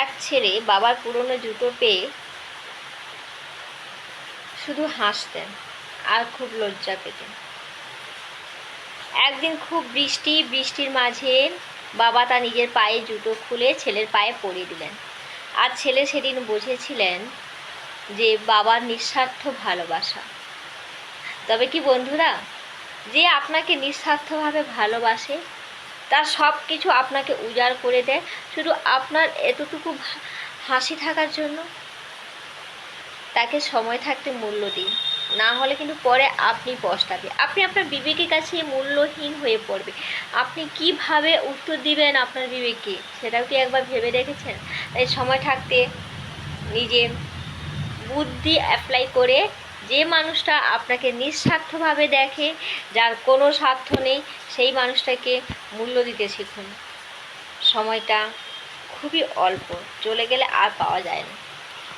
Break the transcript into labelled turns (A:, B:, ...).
A: এক ছেলে বাবার পুরনো জুতো পেয়ে শুধু হাসতেন আর খুব লজ্জা পেতেন। একদিন খুব বৃষ্টির মাঝে বাবা তার নিজের পায়ে জুতো খুলে ছেলের পায়ে পরিয়ে দিলেন। আর ছেলে সেদিন বুঝেছিলেন যে বাবার নিঃস্বার্থ ভালোবাসা। তবে কি বন্ধুরা, যে আপনাকে নিঃস্বার্থভাবে ভালোবাসে, তার সব কিছু আপনাকে উজাড় করে দেয় শুধু আপনার এতটুকু হাসি থাকার জন্য, তাকে সময় থাকতে মূল্য দিন, না হলে কিন্তু পরে আপনি পস্তাবে। আপনি আপনার বিবেকের কাছে মূল্যহীন হয়ে পড়বে। আপনি কিভাবে উত্তর দিবেন আপনার বিবেককে, সেটাও কি একবার ভেবে দেখেছেন? তাই সময় থাকতে নিজের বুদ্ধি অ্যাপ্লাই করে যে মানুষটা আপনাকে নিঃস্বার্থভাবে দেখে, যার কোনো স্বার্থ নেই, সেই মানুষটাকে মূল্য দিতে শিখুন। সময়টা খুবই অল্প, চলে গেলে আর পাওয়া যায় না।